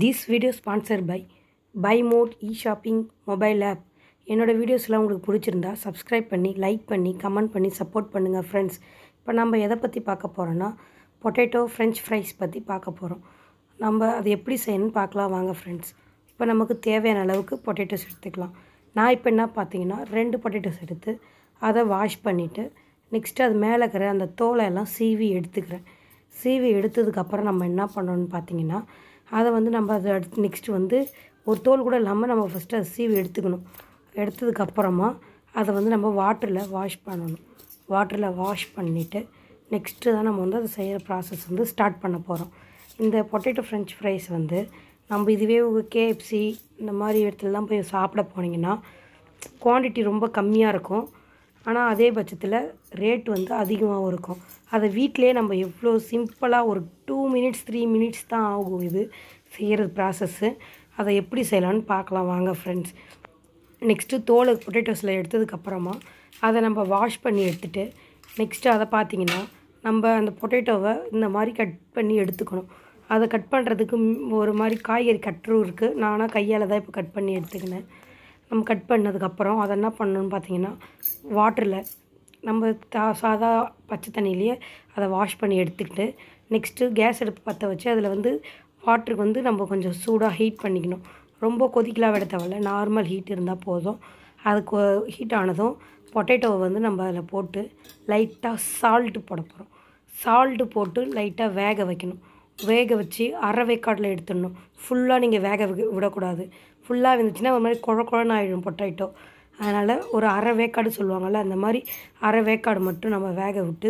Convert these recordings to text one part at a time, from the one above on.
This video sponsored by Buy Mode e-shopping mobile app. என்னோட வீடியோஸ்லாம் உங்களுக்கு பிடிச்சிருந்தா சப்ஸ்கிரைப் பண்ணி லைக் பண்ணி கமெண்ட் பண்ணி சப்போர்ட் பண்ணுங்கள் ஃப்ரெண்ட்ஸ். இப்போ நம்ம எதை பற்றி பார்க்க போகிறோன்னா பொட்டேட்டோ ஃப்ரெஞ்ச் ஃப்ரைஸ் பற்றி பார்க்க போகிறோம். நம்ம அது எப்படி செய்யணும்னு பார்க்கலாம் வாங்க ஃப்ரெண்ட்ஸ். இப்போ நமக்கு தேவையான அளவுக்கு பொட்டேட்டோஸ் எடுத்துக்கலாம். நான் இப்போ என்ன பார்த்தீங்கன்னா 2 பொட்டேட்டோஸ் எடுத்து அதை வாஷ் பண்ணிவிட்டு நெக்ஸ்ட்டு அது மேலே இருக்கிற அந்த தோலை எல்லாம் சீவி எடுத்துக்கிறேன். சீவி எடுத்ததுக்கப்புறம் நம்ம என்ன பண்ணணும்னு பார்த்தீங்கன்னா அதை வந்து நம்ம அதை நெக்ஸ்ட்டு வந்து ஒரு தோல் கூட இல்லாமல் நம்ம ஃபஸ்ட்டு அதை சீவி எடுத்துக்கணும். எடுத்ததுக்கப்புறமா அதை வந்து நம்ம வாட்டரில் வாஷ் பண்ணணும். வாட்டரில் வாஷ் பண்ணிவிட்டு நெக்ஸ்ட்டு தான் நம்ம வந்து அதை செய்கிற ப்ராசஸ் வந்து ஸ்டார்ட் பண்ண போகிறோம். இந்த பொட்டேட்டோ ஃப்ரெஞ்ச் ஃப்ரைஸ் வந்து நம்ம இதுவே KFC இந்த மாதிரி இடத்துலலாம் போய் சாப்பிட போனீங்கன்னா குவான்டிட்டி ரொம்ப கம்மியாக இருக்கும். ஆனால் அதே பட்சத்தில் ரேட் வந்து அதிகமாகவும் இருக்கும். அதை வீட்டிலே நம்ம எவ்வளோ சிம்பிளாக ஒரு 2 minutes 3 minutes தான் ஆகும் இது செய்கிறது ப்ராசஸ்ஸு. அதை எப்படி செய்யலான்னு பார்க்கலாம் வாங்க ஃப்ரெண்ட்ஸ். நெக்ஸ்ட்டு தோல் பொட்டேட்டோஸில் எடுத்ததுக்கப்புறமா அதை நம்ம வாஷ் பண்ணி எடுத்துகிட்டு நெக்ஸ்ட்டு அதை பார்த்திங்கன்னா நம்ம அந்த பொட்டேட்டோவை இந்த மாதிரி கட் பண்ணி எடுத்துக்கணும். அதை கட் பண்ணுறதுக்கு ஒரு மாதிரி காய்கறி கட்டரும் இருக்குது. நானாக கையால் தான் இப்போ கட் பண்ணி எடுத்துக்கினேன். நம்ம கட் பண்ணதுக்கப்புறம் அதை என்ன பண்ணணும்னு பார்த்தீங்கன்னா வாட்டரில் நம்ம சாதா பச்சை தண்ணியிலேயே அதை வாஷ் பண்ணி எடுத்துக்கிட்டு நெக்ஸ்ட்டு கேஸ் அடுப்பு பற்ற வச்சு அதில் வந்து வாட்டருக்கு வந்து நம்ம கொஞ்சம் சூடாக ஹீட் பண்ணிக்கணும். ரொம்ப கொதிக்கலாம் விட தேவையில்ல, நார்மல் ஹீட் இருந்தால் போதும். அதுக்கு ஹீட் ஆனதும் பொட்டேட்டோவை வந்து நம்ம அதில் போட்டு லைட்டாக சால்ட்டு போட போகிறோம். சால்ட்டு போட்டு லைட்டாக வேக வைக்கணும். வேக வச்சு அரை வேக்காட்டில் எடுத்துடணும். ஃபுல்லாக நீங்கள் வேக விடக்கூடாது. ஃபுல்லாக இருந்துச்சுன்னா ஒரு மாதிரி குழன்னு ஆகிடும் பொட்டேட்டோ. அதனால் ஒரு அரை வேக்காடு சொல்லுவாங்கள்ல, அந்த மாதிரி அரை வேக்காடு மட்டும் நம்ம வேக விட்டு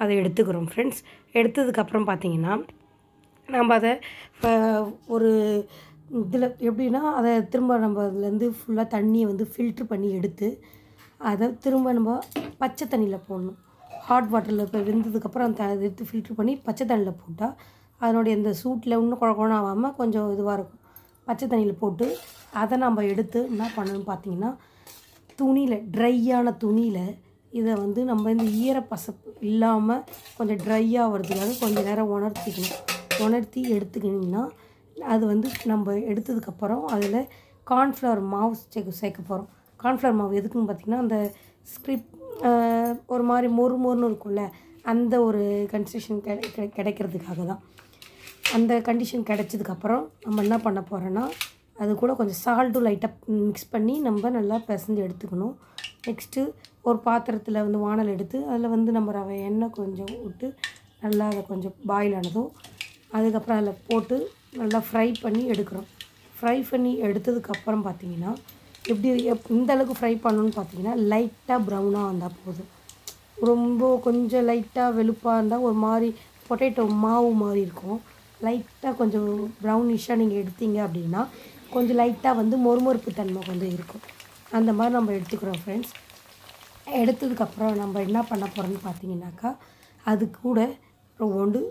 அதை எடுத்துக்கிறோம் ஃப்ரெண்ட்ஸ். எடுத்ததுக்கப்புறம் பார்த்திங்கன்னா நம்ம அதை ஒரு இதில் எப்படின்னா அதை திரும்ப நம்ம அதுலேருந்து ஃபுல்லாக தண்ணியை வந்து ஃபில்ட்ரு பண்ணி எடுத்து அதை திரும்ப நம்ம பச்சை தண்ணியில் போடணும். ஹாட் வாட்டரில் இப்போ வெந்ததுக்கப்புறம் அந்த அதை எடுத்து ஃபில்ட்ரு பண்ணி பச்சை தண்ணியில் போட்டால் அதனுடைய இந்த சூட்டில் இன்னும் குழன்னு ஆகாமல் கொஞ்சம் இதுவாக இருக்கும். பச்சை தண்ணியில் போட்டு அதை நம்ம எடுத்து என்ன பண்ணணும்னு பார்த்தீங்கன்னா துணியில் ட்ரையான துணியில் இதை வந்து நம்ம இந்த ஈரப்பசப்பு இல்லாமல் கொஞ்சம் ட்ரையாக வரதுக்காக கொஞ்சம் நேரம் உணர்த்தி எடுத்துக்கிட்டிங்கன்னா அது வந்து நம்ம எடுத்ததுக்கப்புறம் அதில் கார்ன்ஃப்ளவர் மாவு சேர்க்க போகிறோம். கார்ன்ஃப்ளவர் மாவு எதுக்குன்னு பார்த்திங்கன்னா அந்த ஒரு மாதிரி மொறுன்னு இருக்கும்ல, அந்த ஒரு கன்சிஸ்டன்ஷன் கிடைக்கிறதுக்காக தான். அந்த கண்டிஷன் கிடைச்சதுக்கப்புறம் நம்ம என்ன பண்ண போகிறோன்னா அது கூட கொஞ்சம் சால்ட்டும் லைட்டாக மிக்ஸ் பண்ணி நம்ம நல்லா பிசைஞ்சு எடுத்துக்கணும். நெக்ஸ்ட்டு ஒரு பாத்திரத்தில் வந்து வானல் எடுத்து அதில் வந்து நம்ம ரவை எண்ணெய் கொஞ்சம் விட்டு நல்லா அதை கொஞ்சம் பாயில் ஆனதும் அதுக்கப்புறம் அதில் போட்டு நல்லா ஃப்ரை பண்ணி எடுக்கிறோம். ஃப்ரை பண்ணி எடுத்ததுக்கப்புறம் பார்த்திங்கன்னா எப்படி இந்த அளவுக்கு ஃப்ரை பண்ணணும்னு பார்த்திங்கன்னா லைட்டாக ப்ரௌனாக வந்தால் போதும். ரொம்ப கொஞ்சம் லைட்டாக வெளுப்பாக இருந்தால் ஒரு மாதிரி பொட்டேட்டோ மாவு மாதிரி இருக்கும். லைட்டாக கொஞ்சம் ப்ரௌனிஷாக நீங்கள் எடுத்தீங்க அப்படின்னா கொஞ்சம் லைட்டாக வந்து மொறுமொறுப்பு தன்மை கொஞ்சம் இருக்கும். அந்த மாதிரி நம்ம எடுத்துக்கிறோம் ஃப்ரெண்ட்ஸ். எடுத்ததுக்கப்புறம் நம்ம என்ன பண்ண போகிறோம்னு பார்த்தீங்கன்னாக்கா அது கூட ஒன்று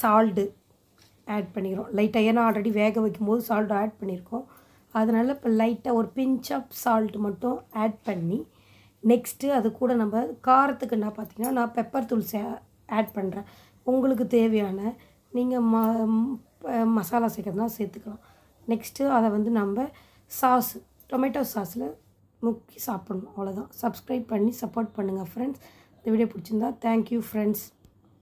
சால்ட்டு ஆட் பண்ணிக்கிறோம் லைட்டாக. ஏன்னா ஆல்ரெடி வேக வைக்கும்போது சால்ட்டு ஆட் பண்ணியிருக்கோம். அதனால் இப்போ லைட்டாக ஒரு பிஞ்ச் ஆஃப் சால்ட் மட்டும் ஆட் பண்ணி நெக்ஸ்ட்டு அது கூட நம்ம காரத்துக்கு என்ன பார்த்தீங்கன்னா நான் பெப்பர் தூள் ஆட் பண்ணுறேன். உங்களுக்கு தேவையான நீங்கள் மசாலா சேர்க்கறதுனா சேர்த்துக்கலாம். நெக்ஸ்ட்டு அதை வந்து நம்ம டொமேட்டோ சாஸில் முக்கி சாப்பிடணும். அவ்வளோதான். சப்ஸ்கிரைப் பண்ணி சப்போர்ட் பண்ணுங்கள் ஃப்ரெண்ட்ஸ். இந்த வீடியோ பிடிச்சிருந்தா தேங்க்யூ ஃப்ரெண்ட்ஸ்.